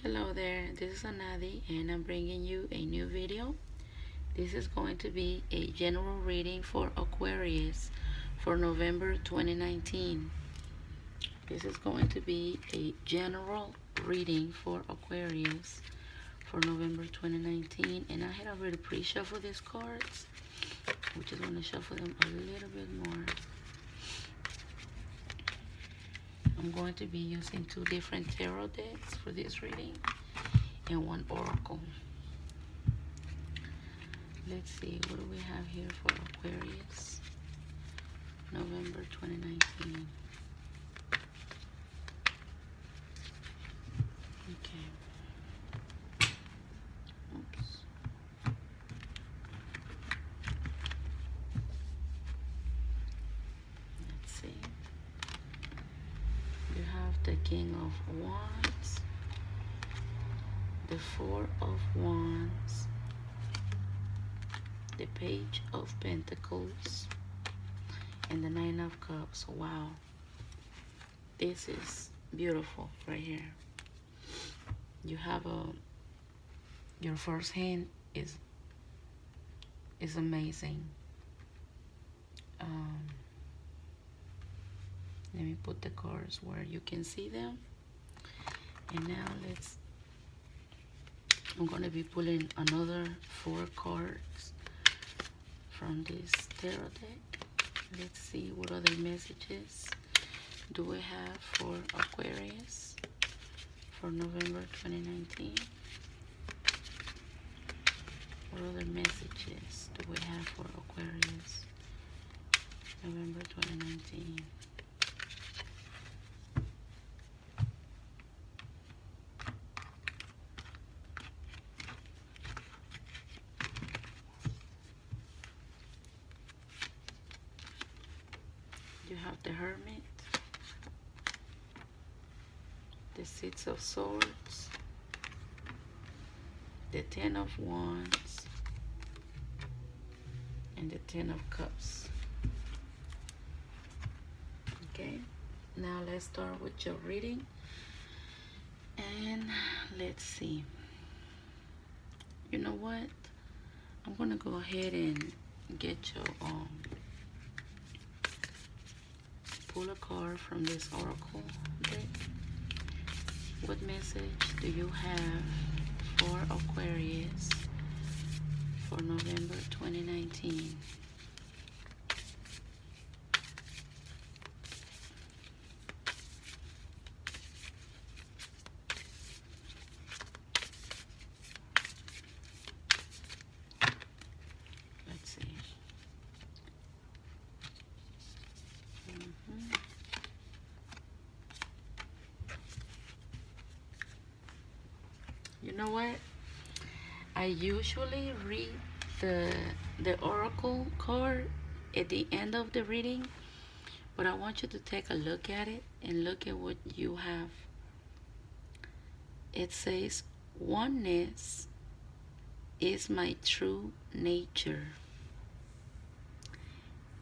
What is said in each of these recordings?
Hello there, this is Anadi and I'm bringing you a new video. This is going to be a general reading for Aquarius for November 2019. This is going to be a general reading for Aquarius for November 2019, and I had already pre-shuffled these cards. We're just going to shuffle them a little bit more. I'm going to be using two different tarot decks for this reading and one oracle. Let's see, what do we have here for Aquarius? November 2019. Okay. Oops. Let's see. You have the King of Wands, the Four of Wands, the Page of Pentacles, and the Nine of Cups. Wow, this is beautiful right here. You have your first hand is amazing. Let me put the cards where you can see them. And now I'm going to be pulling another 4 cards from this tarot deck. Let's see what other messages do we have for Aquarius for November 2019. What other messages do we have for Aquarius November 2019? You have the Hermit, the Six of Swords, the Ten of Wands, and the Ten of Cups. Okay, now let's start with your reading, and let's see. You know what? I'm gonna go ahead and get your pull a card from this oracle deck. What message do you have for Aquarius for November 2019? Let's see. You know what? I usually read the oracle card at the end of the reading, but I want you to take a look at it and look at what you have. It says, oneness is my true nature.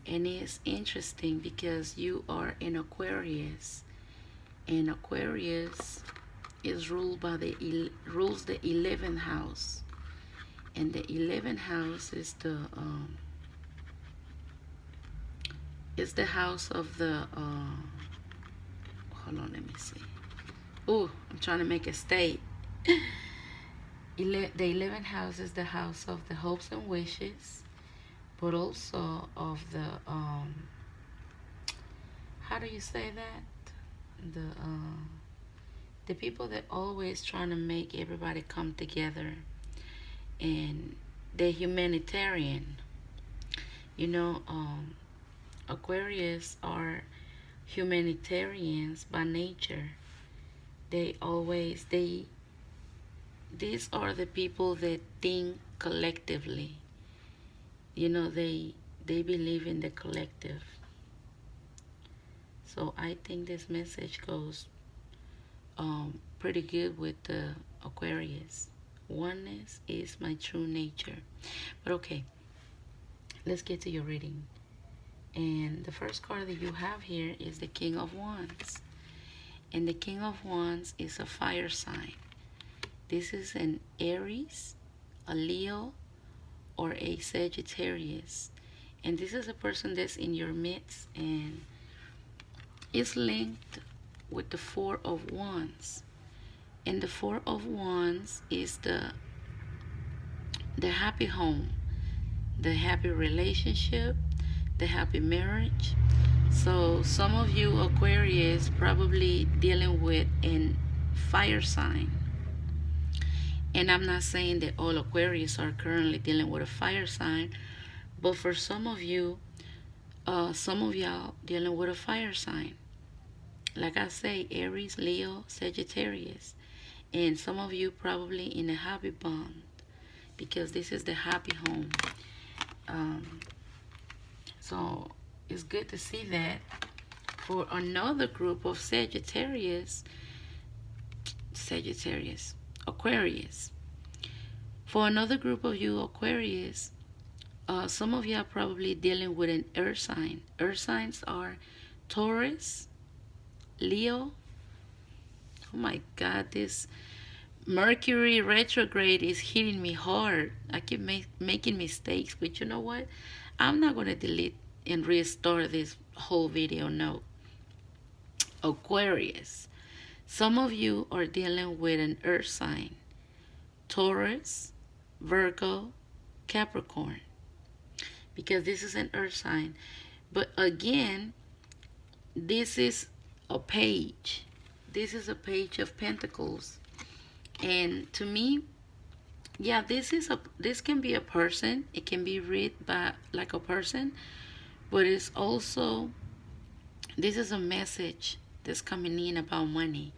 And it's interesting because you are in Aquarius, and Aquarius is ruled by rules the 11th house, and the 11th house is the house of the hold on, let me see. Oh, I'm trying to make it state. The 11th house is the house of the hopes and wishes, but also of the how do you say that? The people that always trying to make everybody come together, and they're humanitarian. You know, Aquarius are humanitarians by nature. These are the people that think collectively. You know, they believe in the collective. So I think this message goes pretty good with the Aquarius. Oneness is my true nature. But okay, let's get to your reading. And the first card that you have here is the King of Wands. And the King of Wands is a fire sign. This is an Aries, a Leo, or a Sagittarius. And this is a person that's in your midst and is linked with the Four of Wands. And the Four of Wands is the happy home, the happy relationship, the happy marriage. So some of you Aquarius probably dealing with an fire sign. And I'm not saying that all Aquarius are currently dealing with a fire sign, but for some of you, some of y'all dealing with a fire sign. Like I say, Aries, Leo, Sagittarius. And some of you probably in a happy bond, because this is the happy home. So it's good to see that. For another group of Aquarius. For another group of you Aquarius, some of you are probably dealing with an earth sign. Earth signs are Taurus, Leo. Oh my God, this Mercury retrograde is hitting me hard. I keep making mistakes, but you know what? I'm not going to delete and restore this whole video. No. Aquarius. Some of you are dealing with an earth sign. Taurus, Virgo, Capricorn. Because this is an earth sign. But again, this is a page. This is a page of pentacles. And to me, yeah, this can be a person. It can be read by like a person, but it's also, this is a message that's coming in about money.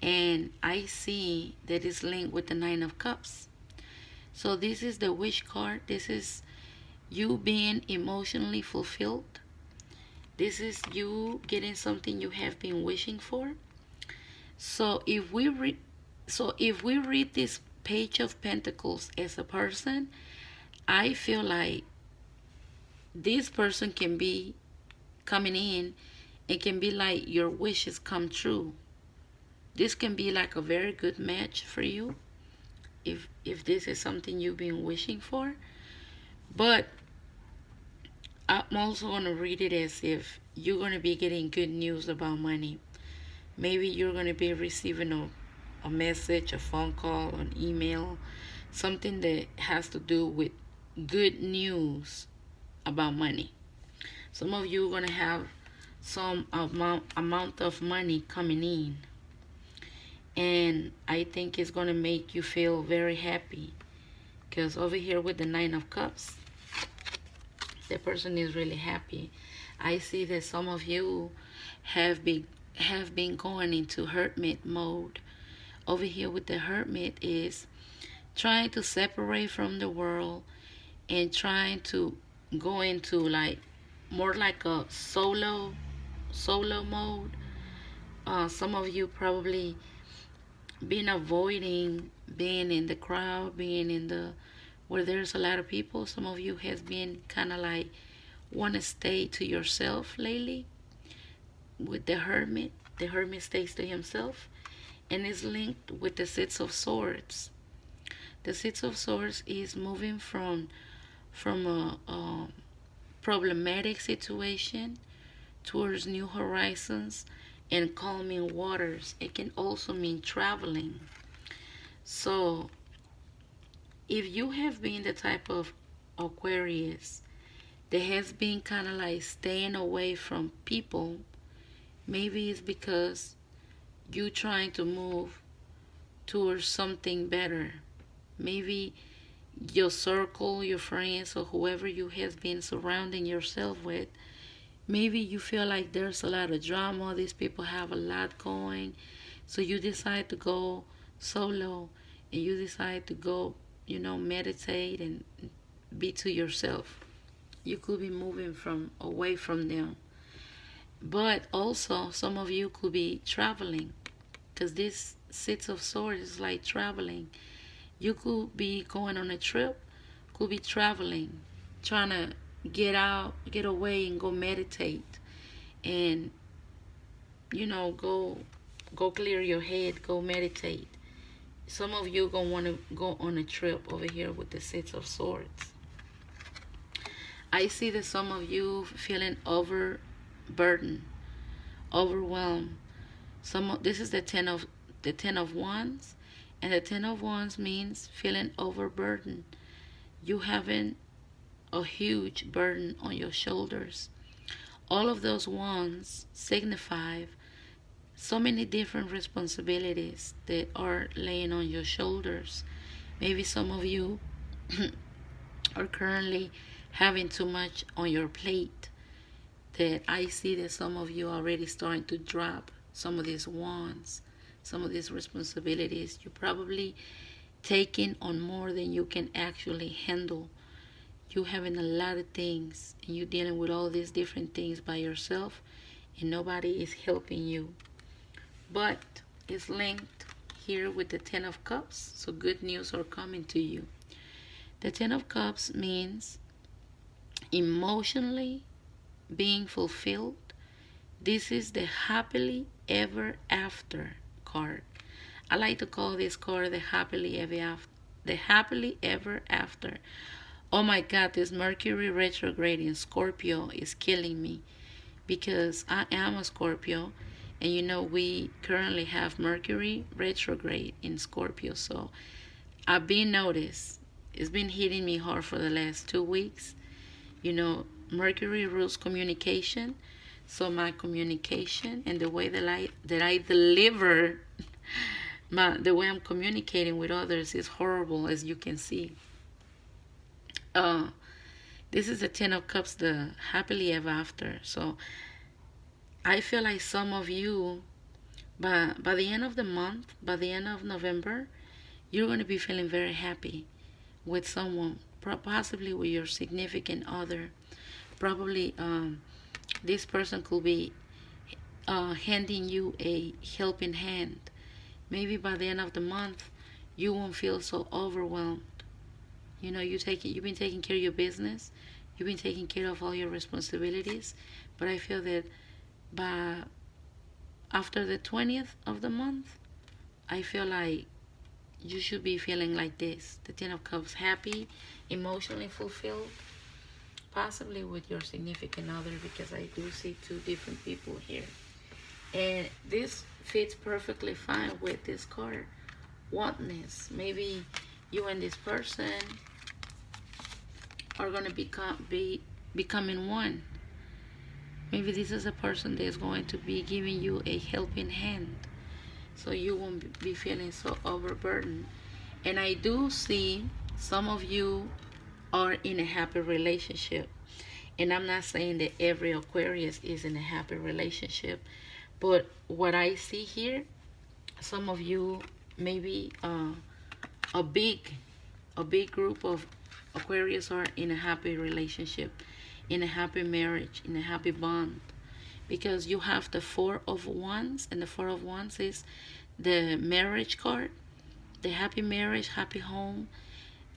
And I see that it's linked with the Nine of Cups. So this is the wish card. This is you being emotionally fulfilled. This is you getting something you have been wishing for. So if we read this page of pentacles as a person, I feel like this person can be coming in. It can be like your wishes come true. This can be like a very good match for you if this is something you've been wishing for. But I'm also going to read it as if you're going to be getting good news about money. Maybe you're going to be receiving a message, a phone call, an email, something that has to do with good news about money. Some of you are going to have some amount of money coming in. And I think it's going to make you feel very happy. Because over here with the Nine of Cups, the person is really happy. I see that some of you have been going into hermit mode. Over here with the hermit is trying to separate from the world and trying to go into like more like a solo mode. Some of you probably been avoiding being in the crowd, being in the where there's a lot of people. Some of you has been kind of like want to stay to yourself lately. With the hermit stays to himself, and is linked with the Six of Swords. The Six of Swords is moving from a problematic situation towards new horizons and calming waters. It can also mean traveling. So if you have been the type of Aquarius that has been kind of like staying away from people, maybe it's because you trying to move towards something better. Maybe your circle, your friends, or whoever you have been surrounding yourself with, maybe you feel like there's a lot of drama. These people have a lot going. So you decide to go solo, and you decide to go, meditate and be to yourself. You could be moving away from them. But also, some of you could be traveling, because this Six of Swords is like traveling. You could be going on a trip, could be traveling, trying to get away and go meditate, and go clear your head, go meditate. Some of you gonna want to go on a trip over here with the Six of Swords. I see that some of you feeling overburdened, overwhelmed. This is the ten of wands, and the Ten of Wands means feeling overburdened. You having a huge burden on your shoulders. All of those wands signify so many different responsibilities that are laying on your shoulders. Maybe some of you are currently having too much on your plate, that I see that some of you are already starting to drop some of these wands, some of these responsibilities. You're probably taking on more than you can actually handle. You having a lot of things and you dealing with all these different things by yourself, and nobody is helping you. But it's linked here with the Ten of Cups, so good news are coming to you. The Ten of Cups means emotionally being fulfilled. This is the happily ever after card. I like to call this card the happily ever after. The happily ever after. Oh my God, this Mercury retrograde in Scorpio is killing me, because I am a Scorpio, and you know we currently have Mercury retrograde in Scorpio. So I've been noticed. It's been hitting me hard for the last 2 weeks. You know, Mercury rules communication. So my communication and the way that I deliver the way I'm communicating with others is horrible, as you can see. This is the Ten of Cups, the happily ever after. So I feel like some of you, by the end of the month, by the end of November, you're going to be feeling very happy with someone, possibly with your significant other. Probably this person could be handing you a helping hand. Maybe by the end of the month, you won't feel so overwhelmed. You know, you've been taking care of your business, you've been taking care of all your responsibilities, but I feel that after the 20th of the month, I feel like you should be feeling like this. The Ten of Cups, happy, emotionally fulfilled, possibly with your significant other, because I do see two different people here. And this fits perfectly fine with this card, oneness. Maybe you and this person are going to becoming one. Maybe this is a person that's going to be giving you a helping hand, so you won't be feeling so overburdened. And I do see some of you are in a happy relationship. And I'm not saying that every Aquarius is in a happy relationship, but what I see here, some of you, maybe a big group of Aquarius are in a happy relationship, in a happy marriage, in a happy bond, because you have the Four of Wands, and the Four of Wands is the marriage card, the happy marriage, happy home,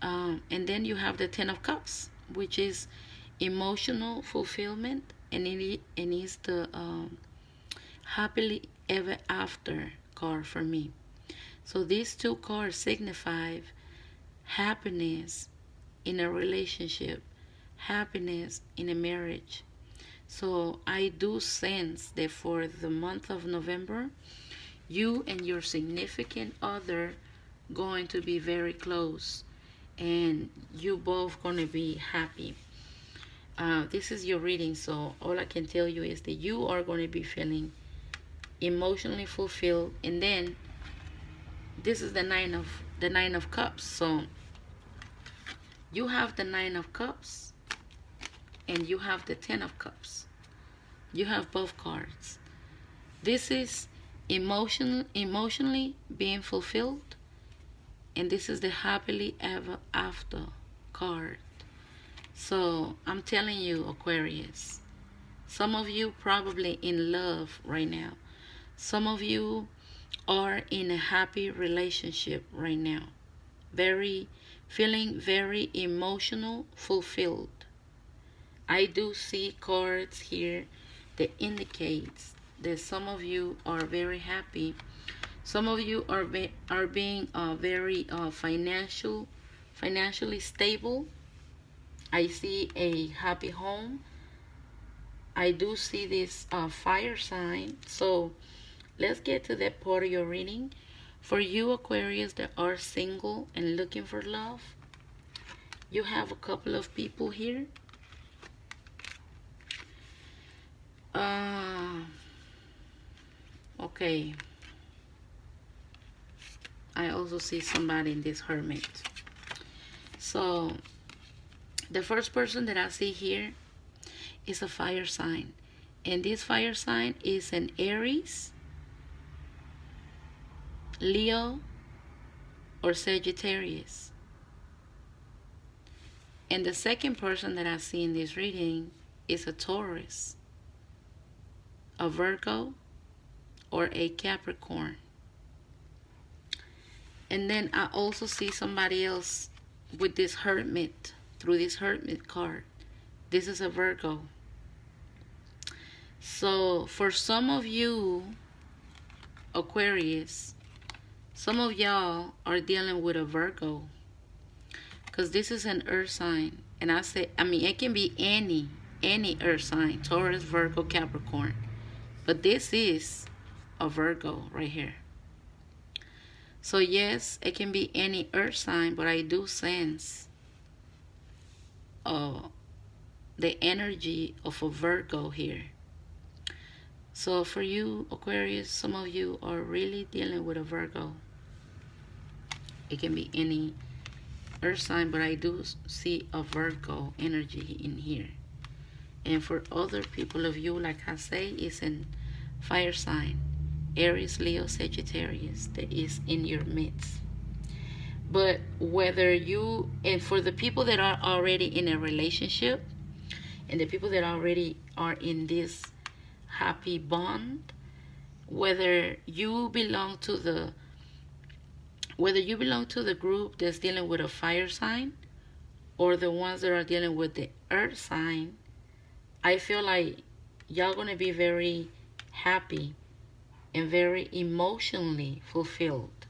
and then you have the Ten of Cups, which is emotional fulfillment, and it is the happily ever after card for me. So these two cards signify happiness in a relationship, happiness in a marriage. So I do sense that for the month of November, you and your significant other going to be very close, and you both going to be happy. This is your reading, so all I can tell you is that you are going to be feeling emotionally fulfilled. And then this is the Nine of Cups. So you have the Nine of Cups and you have the Ten of Cups. You have both cards. This is emotionally being fulfilled, and this is the happily ever after card. So I'm telling you, Aquarius, some of you probably in love right now. Some of you are in a happy relationship right now. Feeling very emotional, fulfilled. I do see cards here that indicates that some of you are very happy. Some of you are being very financially stable. I see a happy home. I do see this fire sign. So let's get to that part of your reading. For you Aquarius that are single and looking for love, you have a couple of people here. Okay. I also see somebody in this Hermit. So the first person that I see here is a fire sign. And this fire sign is an Aries, Leo, or Sagittarius. And the second person that I see in this reading is a Taurus, a Virgo, or a Capricorn. And then I also see somebody else with this Hermit, through this Hermit card. This is a Virgo. So for some of you Aquarius, some of y'all are dealing with a Virgo, because this is an earth sign. And I mean it can be any earth sign, Taurus, Virgo, Capricorn, but this is a Virgo right here. So yes, it can be any earth sign, but I do sense the energy of a Virgo here. So for you Aquarius, some of you are really dealing with a Virgo. It can be any earth sign, but I do see a Virgo energy in here. And for other people of you, like I say, it's in fire sign, Aries, Leo, Sagittarius, that is in your midst. But whether you, and for the people that are already in a relationship, and the people that already are in this happy bond, whether you belong to the group that's dealing with a fire sign, or the ones that are dealing with the earth sign, I feel like y'all gonna be very happy and very emotionally fulfilled.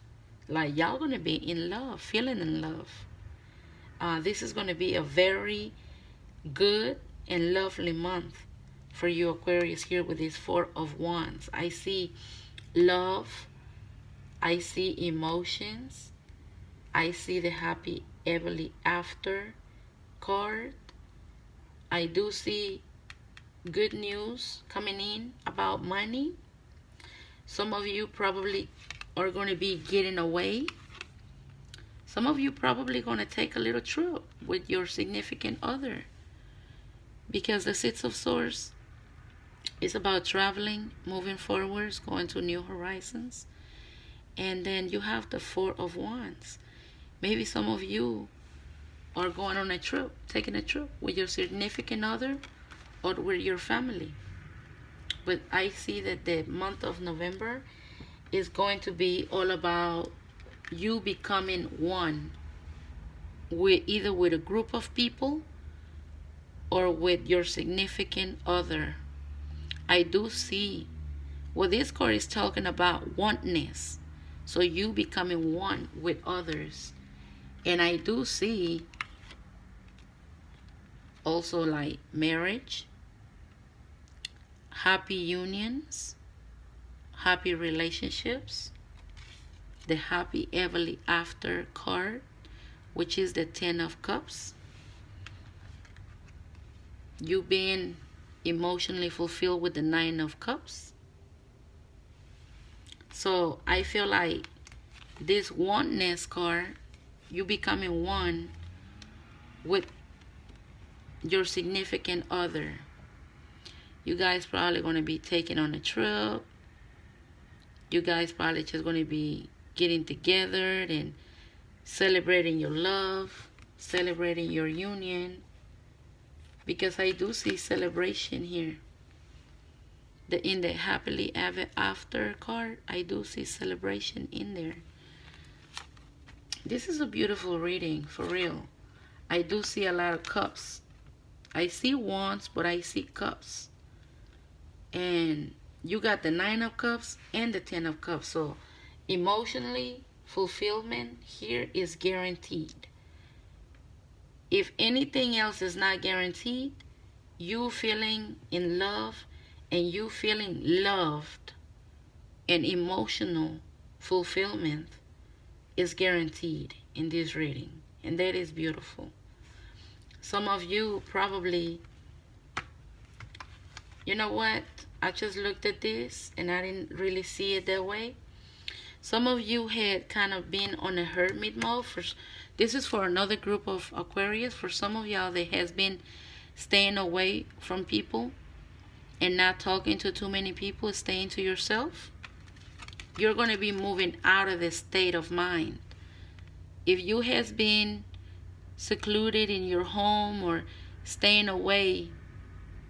Like y'all gonna be in love, feeling in love. This is gonna be a very good and lovely month for you Aquarius here with this Four of Wands. I see love, I see emotions, I see the happy ever after card. I do see good news coming in about money. Some of you probably are going to be getting away. Some of you probably going to take a little trip with your significant other, because the Six of Swords is about traveling, moving forwards, going to new horizons. And then you have the Four of Wands. Maybe some of you are going on a trip, taking a trip with your significant other or with your family. But I see that the month of November is going to be all about you becoming one with either with a group of people or with your significant other. I do see what this card is talking about, oneness. So you becoming one with others. And I do see also like marriage, happy unions, happy relationships, the happy ever after card, which is the Ten of Cups. You being emotionally fulfilled with the Nine of Cups. So I feel like this oneness card, you becoming one with your significant other. You guys probably going to be taking on a trip. You guys probably just going to be getting together and celebrating your love, celebrating your union. Because I do see celebration here. In the happily ever after card, I do see celebration in there. This is a beautiful reading, for real. I do see a lot of cups. I see wands, but I see cups. And you got the Nine of Cups and the Ten of Cups. So Emotionally, fulfillment here is guaranteed. If anything else is not guaranteed, you feeling in love and you feeling loved and emotional fulfillment is guaranteed in this reading. And that is beautiful. Some of you probably, you know what? I just looked at this and I didn't really see it that way. Some of you had kind of been on a hermit mode. This is for another group of Aquarius. For some of y'all, that has been staying away from people and not talking to too many people, staying to yourself. You're going to be moving out of this state of mind. If you has been secluded in your home or staying away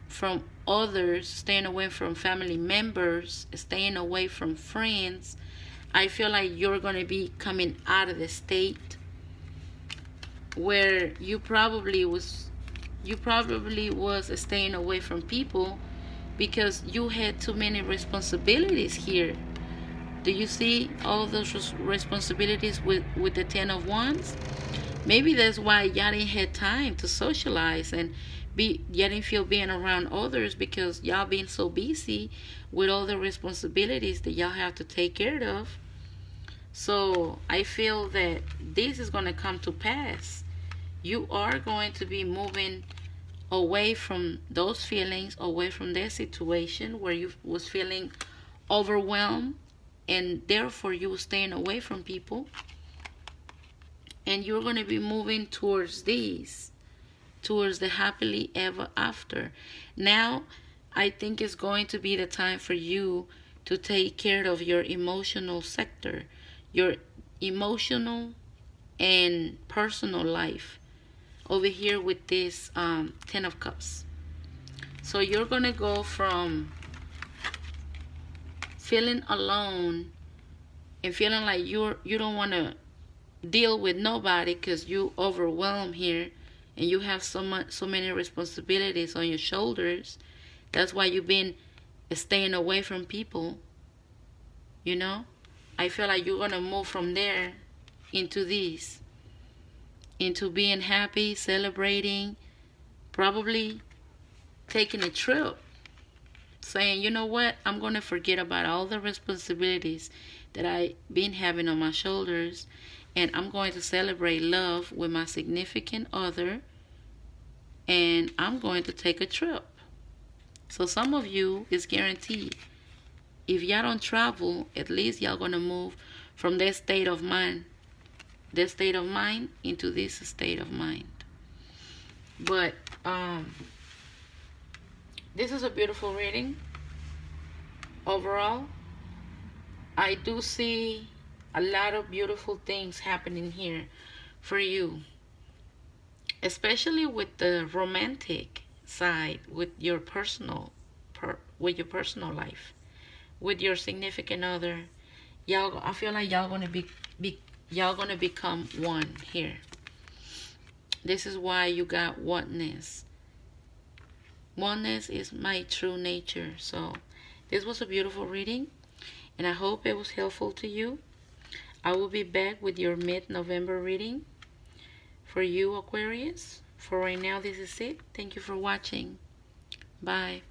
from others, staying away from family members, staying away from friends, I feel like you're going to be coming out of the state where you probably was staying away from people because you had too many responsibilities here. Do you see all those responsibilities with the 10 of Wands? Maybe that's why y'all didn't have time to socialize and y'all didn't feel being around others because y'all being so busy with all the responsibilities that y'all have to take care of. So I feel that this is going to come to pass. You are going to be moving away from those feelings, away from that situation where you was feeling overwhelmed, and therefore you were staying away from people. And you're going to be moving towards these, towards the happily ever after. Now, I think it's going to be the time for you to take care of your emotional sector, your emotional and personal life over here with this 10 of Cups. So you're going to go from feeling alone and feeling like you don't want to deal with nobody because you overwhelmed here and you have so many responsibilities on your shoulders. That's why you've been staying away from people. You know, I feel like you're gonna move from there into this, into being happy, celebrating, probably taking a trip, saying, you know what, I'm gonna forget about all the responsibilities that I've been having on my shoulders, and I'm going to celebrate love with my significant other, and I'm going to take a trip. So some of you is guaranteed. If y'all don't travel, at least y'all gonna move from that state of mind, into this state of mind. But this is a beautiful reading. Overall, I do see a lot of beautiful things happening here for you, especially with the romantic side, with your personal life, with your significant other. Y'all, I feel like y'all gonna become one here. This is why you got oneness. Oneness is my true nature. So this was a beautiful reading, and I hope it was helpful to you. I will be back with your mid-November reading for you, Aquarius. For right now, this is it. Thank you for watching. Bye.